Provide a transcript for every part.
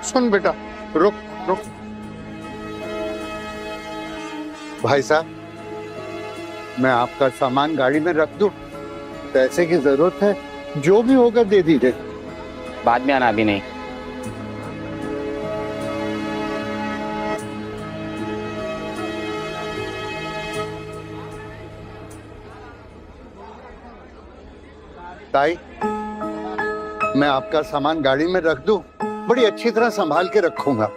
सुन बेटा, रुक रुक। भाई साहब, मैं आपका सामान गाड़ी में रख दूं? पैसे की जरूरत है, जो भी होगा दे दीजिए। बाद में आना, अभी नहीं। ताई, मैं आपका सामान गाड़ी में रख दूं? बड़ी अच्छी तरह संभाल के रखूंगा,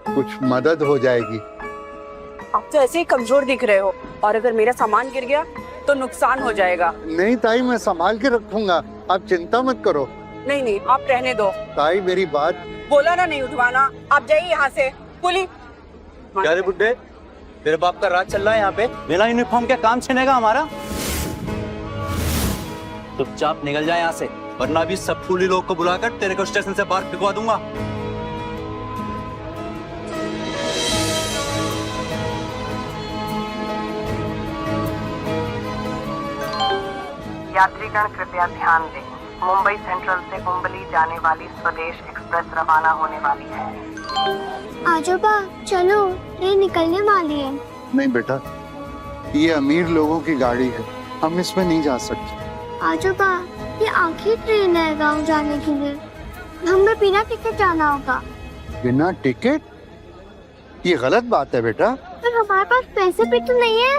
कुछ मदद हो जाएगी। आप तो ऐसे ही कमजोर दिख रहे हो, और अगर मेरा सामान गिर गया तो नुकसान हो जाएगा। नहीं ताई, मैं संभाल के रखूंगा, आप चिंता मत करो। नहीं नहीं, आप रहने दो। ताई मेरी बात। बोला ना नहीं उठवाना, आप जाइए यहाँ से। पुलिस। क्या रे बुड्ढे, तेरे बाप का राज चल रहा है यहाँ पे? बिना यूनिफॉर्म के काम छिनेगा हमारा? चुपचाप निकल जाए यहाँ से, वरना अभी सब फूली लोग को बुलाकर तेरे को स्टेशन से बाहर फिकवा दूंगा। यात्रीगण कृपया ध्यान दें, मुंबई सेंट्रल से कुंबली जाने वाली स्वदेश एक्सप्रेस रवाना होने वाली है। आजोबा चलो, ट्रेन निकलने वाली है। नहीं बेटा, ये अमीर लोगों की गाड़ी है, हम इसमें नहीं जा सकते। आजोबा, ये आखिरी ट्रेन है गांव जाने के लिए, हमें बिना टिकट जाना होगा। बिना टिकट? ये गलत बात है बेटा। पर हमारे पास पैसे भी तो नहीं है।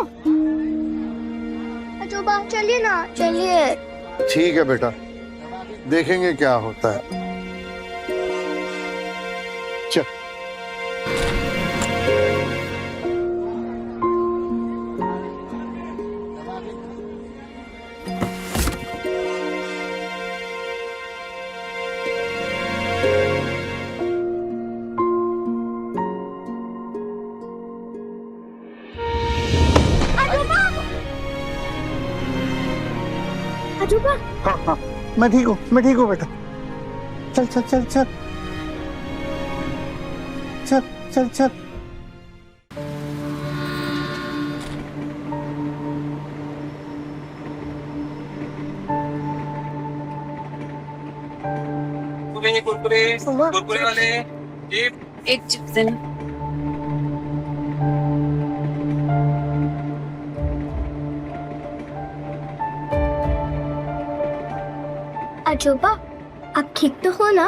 आजोबा चलिए ना, चलिए। ठीक है बेटा, देखेंगे क्या होता है। चल। आजोबा, हाँ हाँ, मैं ठीक हूँ बेटा। चल चल चल चल चल चल चल। कुरकुरे वाले एक चिप्स देना। आजोबा आप ठीक तो हो ना?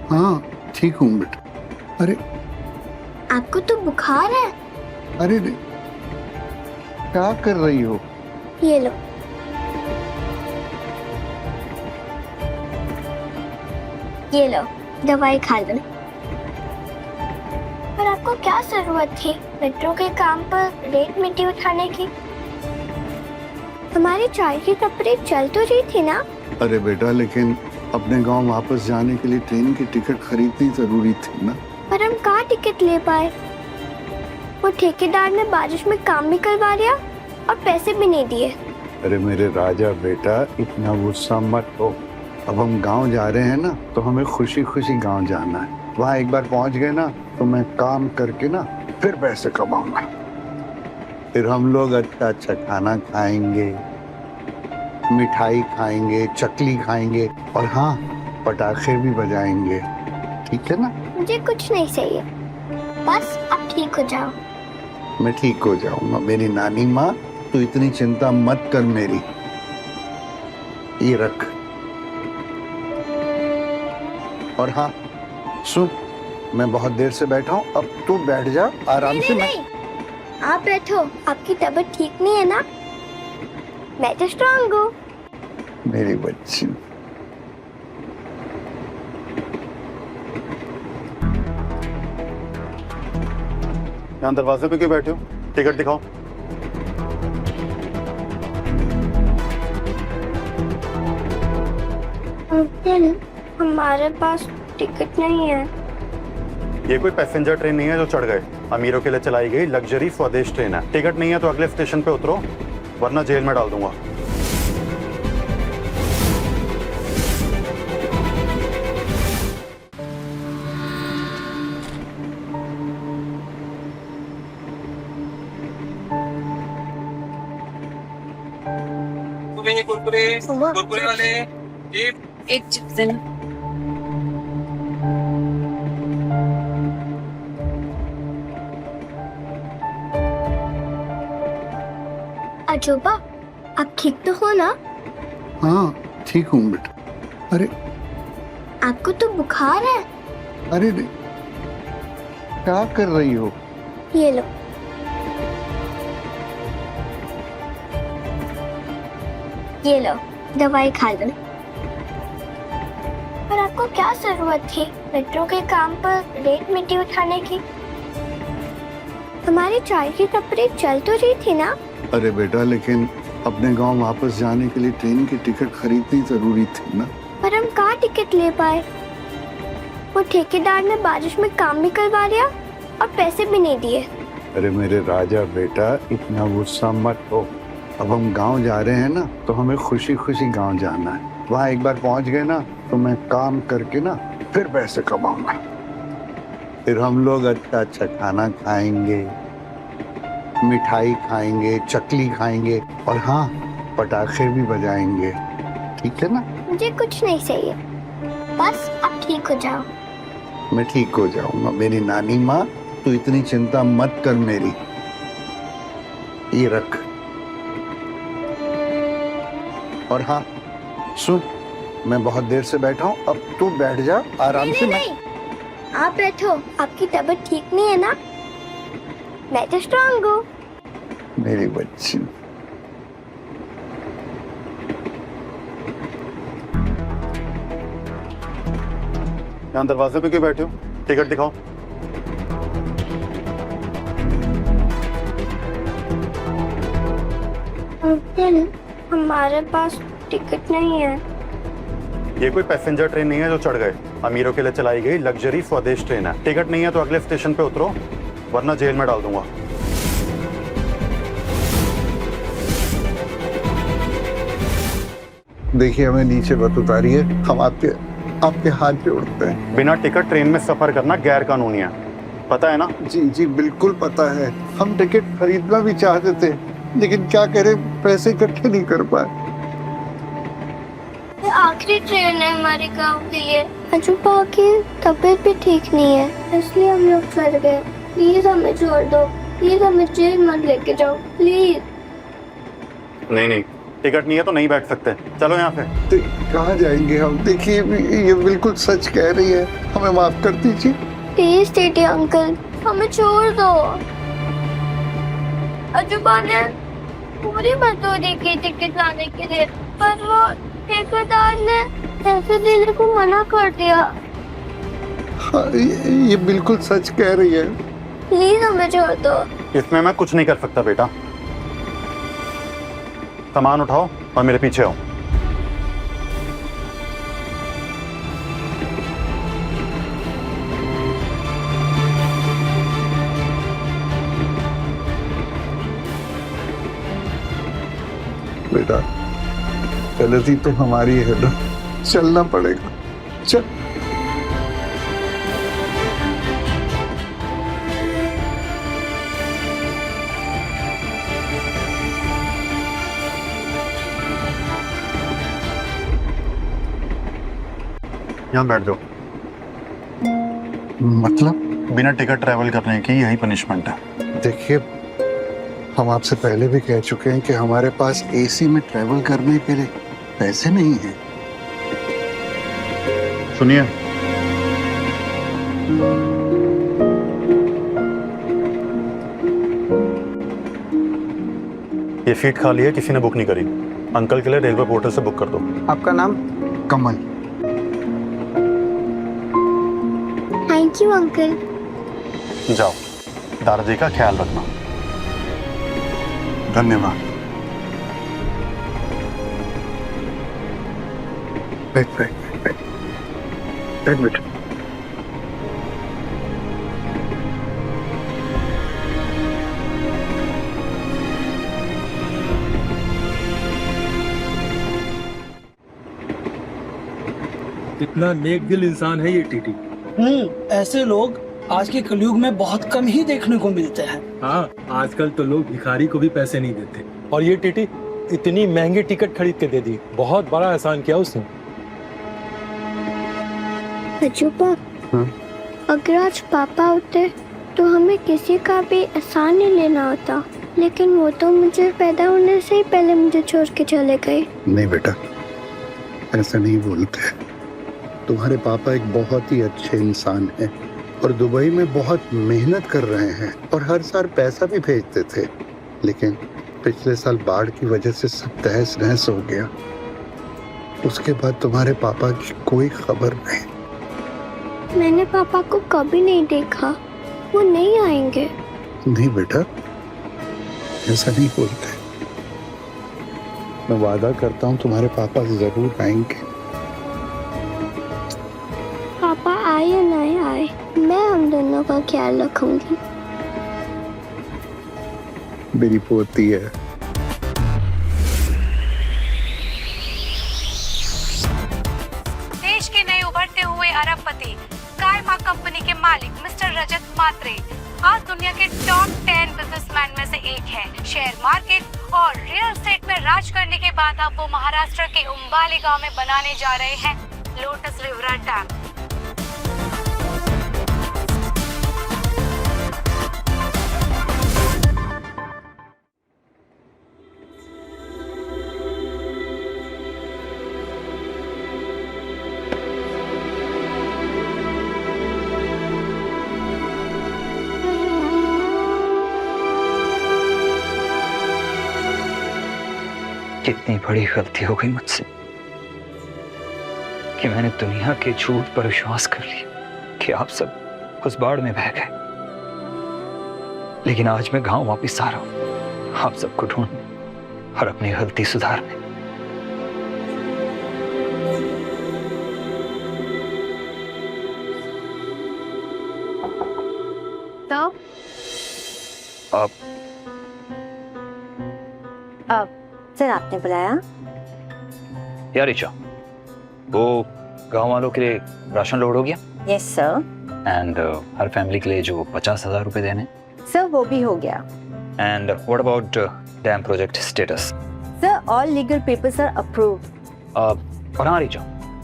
हाँ ठीक हूँ बेटा। अरे आपको तो बुखार है। अरे क्या कर रही हो? ये लो। ये लो, दवाई खा लो। पर आपको क्या जरूरत थी मेट्रो के काम पर रेत मिट्टी उठाने की? हमारी चाय की टपरी चल तो रही थी ना? अरे बेटा, लेकिन अपने गांव वापस जाने के लिए ट्रेन की टिकट खरीदनी जरूरी थी ना। पर हम कहाँ टिकट ले पाए? वो ठेकेदार ने बारिश में काम भी करवा दिया और पैसे भी नहीं दिए। अरे मेरे राजा बेटा, इतना गुस्सा मत हो। अब हम गांव जा रहे हैं ना, तो हमें खुशी खुशी गांव जाना है। वहाँ एक बार पहुँच गए ना, तो मैं काम करके ना फिर पैसे कमाऊंगा। फिर हम लोग अच्छा अच्छा खाना खाएंगे, मिठाई खाएंगे, चकली खाएंगे, और हाँ, पटाखे भी बजाएंगे। ठीक है ना? मुझे कुछ नहीं चाहिए, बस आप ठीक हो जाओ। मैं ठीक हो जाऊंगा मेरी नानी माँ, तू इतनी चिंता मत कर मेरी। ये रख। और हाँ सुन, मैं बहुत देर से बैठा हूँ, अब तू बैठ जा आराम से। नहीं, आप बैठो, आपकी तबीयत ठीक नहीं है ना? मैं तो स्ट्रांग हूँ। मेरी बच्ची। यहाँ दरवाजे पे क्यों बैठे हो? टिकट दिखाओ। अंकल, हमारे पास टिकट नहीं है। ये कोई पैसेंजर ट्रेन नहीं है जो चढ़ गए। अमीरों के लिए चलाई गई लग्जरी स्वदेश ट्रेन है। टिकट नहीं है तो अगले स्टेशन पे उतरो, वरना जेल में डाल दूंगा। कुरकुरे वाले एक चिप्स देना। अजूबा, आप ठीक तो हो ना? हाँ ठीक हूँ बेटा। अरे आपको तो बुखार है। अरे क्या कर रही हो? ये लो। ये लो, दवाई खा लो। पर आपको क्या जरूरत थी मेट्रो के काम पर रेत मिट्टी उठाने की? हमारी चाय की टपरी चल तो रही थी ना? अरे बेटा लेकिन अपने गांव वापस जाने के लिए ट्रेन की टिकट खरीदनी जरूरी थी ना। पर हम कहाँ टिकट ले पाए? वो ठेकेदार ने बारिश में काम भी करवा दिया और पैसे भी नहीं दिए। अरे मेरे राजा बेटा इतना गुस्सा मत हो। अब हम गांव जा रहे हैं ना तो हमें खुशी खुशी गांव जाना है। वहाँ एक बार पहुंच गए ना तो मैं काम करके ना फिर पैसे कमाऊंगा। फिर हम लोग अच्छा अच्छा खाना खाएंगे, मिठाई खाएंगे, चकली खाएंगे और हाँ पटाखे भी बजाएंगे। ठीक है ना? मुझे कुछ नहीं चाहिए, बस आप ठीक हो जाओ। मैं ठीक हो जाऊंगा मेरी नानी माँ, तू इतनी चिंता मत कर मेरी। ये रख। और हाँ सुन, मैं बहुत देर से बैठा हूँ, अब तू बैठ जा आराम से। नहीं, आप बैठो, आपकी तबीयत ठीक नहीं है ना? मैं तो स्ट्रांग हूँ। मेरी बच्ची। यहाँ दरवाजे पे क्यों बैठे हो? टिकट दिखाओ। अंकल, हमारे पास टिकट नहीं है। ये कोई पैसेंजर ट्रेन नहीं है जो चढ़ गए। अमीरों के लिए चलाई गई लग्जरी स्वदेश ट्रेन है। टिकट नहीं है तो अगले स्टेशन पे उतरो, वरना जेल में डाल दूंगा। देखिए हमें नीचे मत उतारिए, हम आपके हाथ पे उड़ते हैं। बिना टिकट ट्रेन में सफर करना गैर कानूनी है, पता है ना? जी जी बिल्कुल पता है। हम टिकट खरीदना भी चाहते थे लेकिन क्या करें, पैसे इकट्ठे नहीं कर पाए। ये आखिरी ट्रेन है हमारे गांव के लिए। अजूबा की तबीयत भी ठीक नहीं है, इसलिए हम लोग चल गए। प्लीज हमें छोड़ दो, प्लीज हमें जेल मत लेके जाओ, प्लीज। नहीं, टिकट नहीं है तो नहीं बैठ सकते। चलो यहाँ से। तो कहाँ जाएंगे हम? देखिए ये बिल्कुल सच कह रही है, हमें माफ कर दीजिए। प्लीज दीदी अंकल, हमें छोड़ दो। अजूबा ने पूरी मजदूरी की टिकट लाने के लिए, पर वो ठेकेदार ने पैसे देने को मना कर दिया। हाँ, ये बिल्कुल सच कह रही है। प्लीज हमें छोड़ दो। इसमें मैं कुछ नहीं कर सकता बेटा। सामान उठाओ और मेरे पीछे आओ। बेटा गलती तो हमारी है ना, चलना पड़ेगा। चल। यहाँ बैठ जाओ। मतलब? बिना टिकट ट्रैवल करने की यही पनिशमेंट है। देखिए हम आपसे पहले भी कह चुके हैं कि हमारे पास एसी में ट्रैवल करने के लिए पैसे नहीं हैं। सुनिए, ये सीट खाली है, किसी ने बुक नहीं करी। अंकल के लिए रेलवे पोर्टल से बुक कर दो। आपका नाम? कमल। Thank you uncle. जाओ, दादाजी का ख्याल रखना। धन्यवाद। बैठ। कितना नेक दिल इंसान है ये टीटी। ऐसे लोग आज के कलयुग में बहुत कम ही देखने को मिलते हैं। हाँ, आजकल तो लोग भिखारी को भी पैसे नहीं देते। और ये टीटी इतनी महंगी टिकट खरीद के दे दी, बहुत बड़ा एहसान किया उसने। अजूबा, अगर आज पापा होते तो हमें किसी का भी एहसान नहीं लेना होता। लेकिन वो तो मुझे पैदा होने से ही पहले मुझे छोड़ के चले गए। नहीं बेटा, ऐसा नहीं बोलते। तुम्हारे पापा एक बहुत ही अच्छे इंसान हैं और दुबई में बहुत मेहनत कर रहे हैं और हर साल पैसा भी भेजते थे, लेकिन पिछले साल बाढ़ की वजह से सब तहस नहस हो गया। उसके बाद तुम्हारे पापा की कोई खबर नहीं। मैंने पापा को कभी नहीं देखा, वो नहीं आएंगे। नहीं बेटा, ऐसा नहीं बोलते। मैं वादा करता हूँ तुम्हारे पापा जरूर आएंगे। पापा आए या नहीं आए, मैं हम दोनों का ख्याल रखूंगी। मेरी पोती है। देश के नए उभरते हुए अरबपति कायमा कंपनी के मालिक मिस्टर रजत मात्रे आज दुनिया के टॉप 10 बिजनेसमैन में से एक है। शेयर मार्केट और रियल एस्टेट में राज करने के बाद अब वो महाराष्ट्र के उम्बाली गांव में बनाने जा रहे हैं लोटस रिवर डैम। कितनी बड़ी गलती हो गई मुझसे कि मैंने दुनिया के झूठ पर विश्वास कर लिया कि आप सब उस बाढ़ में बह गए। लेकिन आज मैं गांव वापस आ रहा हूं आप सबको ढूंढने और अपनी गलती सुधारने। तो अब सर आपने बुलाया? यार ऋचा, वो गांव वालों के लिए राशन लोड हो गया? Yes sir. And her family के लिए जो 50,000 रुपए देने? सर वो भी हो गया। And what about dam project status? Sir all legal papers are approved. और हाँ ऋचा,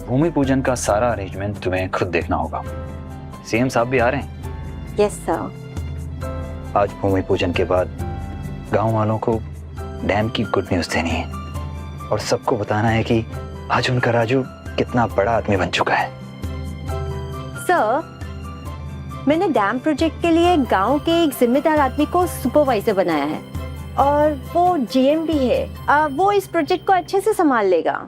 भूमि पूजन का सारा अरेंजमेंट तुम्हें खुद देखना होगा। सीएम साहब भी आ रहे हैं। Yes sir. आज भूमि पूजन के बाद गांव वालों को डैम की गुड न्यूज देनी है और सबको बताना है कि आज उनका राजू कितना बड़ा आदमी बन चुका है। सर मैंने डैम प्रोजेक्ट के लिए गांव के एक जिम्मेदार आदमी को सुपरवाइजर बनाया है और वो जीएम भी है। वो इस प्रोजेक्ट को अच्छे से संभाल लेगा।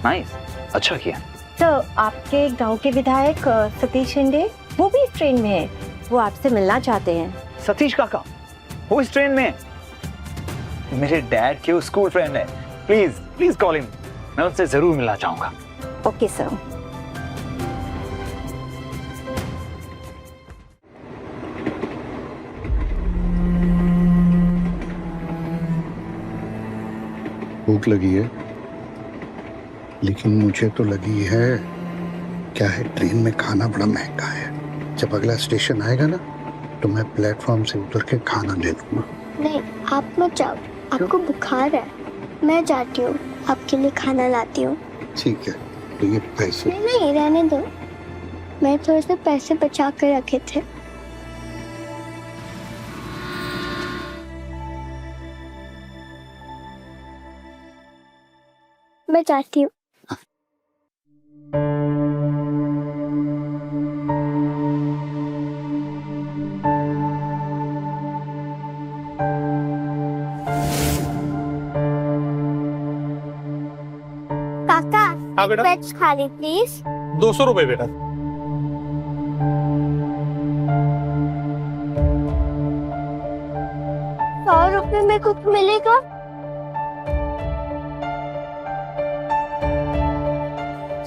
नाइस, अच्छा किया। तो आपके गांव के विधायक सतीश शिंदे वो भी इस ट्रेन में है, वो आपसे मिलना चाहते हैं। सतीश काका वो इस ट्रेन में? मेरे डैड के स्कूल फ्रेंड है। प्लीज प्लीज कॉल हिम, मैं उनसे जरूर मिलना चाहूंगा। Okay sir. भूख लगी है, लेकिन मुझे तो लगी है क्या है, ट्रेन में खाना बड़ा महंगा है। जब अगला स्टेशन आएगा ना तो मैं प्लेटफॉर्म से उतर के खाना ले लूंगा। नहीं आप मत जाओ, आपको बुखार है। मैं जाती हूँ, आपके लिए खाना लाती हूँ। ठीक है, तो ये पैसे? नहीं रहने दो, मैं थोड़े से पैसे बचा कर रखे थे। मैं जाती हूँ। काका, हाँ बेटा। वेज थाली प्लीज। 200 रुपए बेटा। 100 रुपए में कुछ मिलेगा?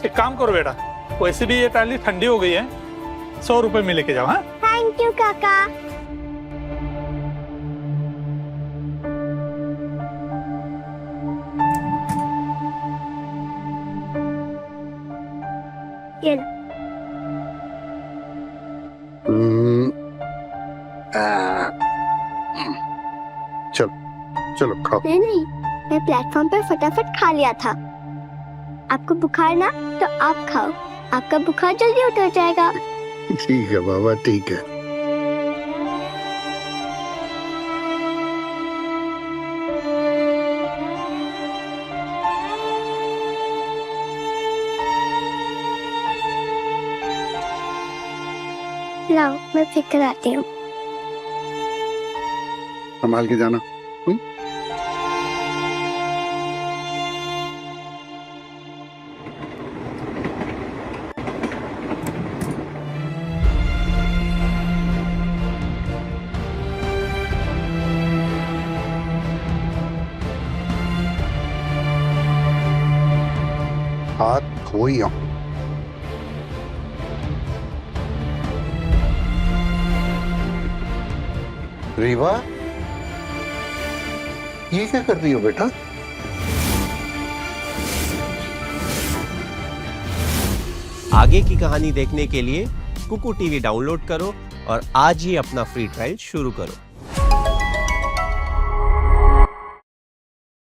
एक काम करो बेटा, वैसे भी ये थाली ठंडी हो गई है, 100 रुपए में लेके जाओ। हाँ थैंक यू काका। ये लो। चलो चलो खाओ। नहीं, मैं प्लेटफॉर्म पर फटाफट खा लिया था। आपको बुखार ना, तो आप खाओ, आपका बुखार जल्दी उतर जाएगा। ठीक है बाबा, ठीक है। लाओ मैं फिक्र आती हूँ। संभाल के जाना। हाथ धोई आऊं। रीवा, ये क्या कर रही हो बेटा? आगे की कहानी देखने के लिए कुकू टीवी डाउनलोड करो और आज ही अपना फ्री ट्रायल शुरू करो।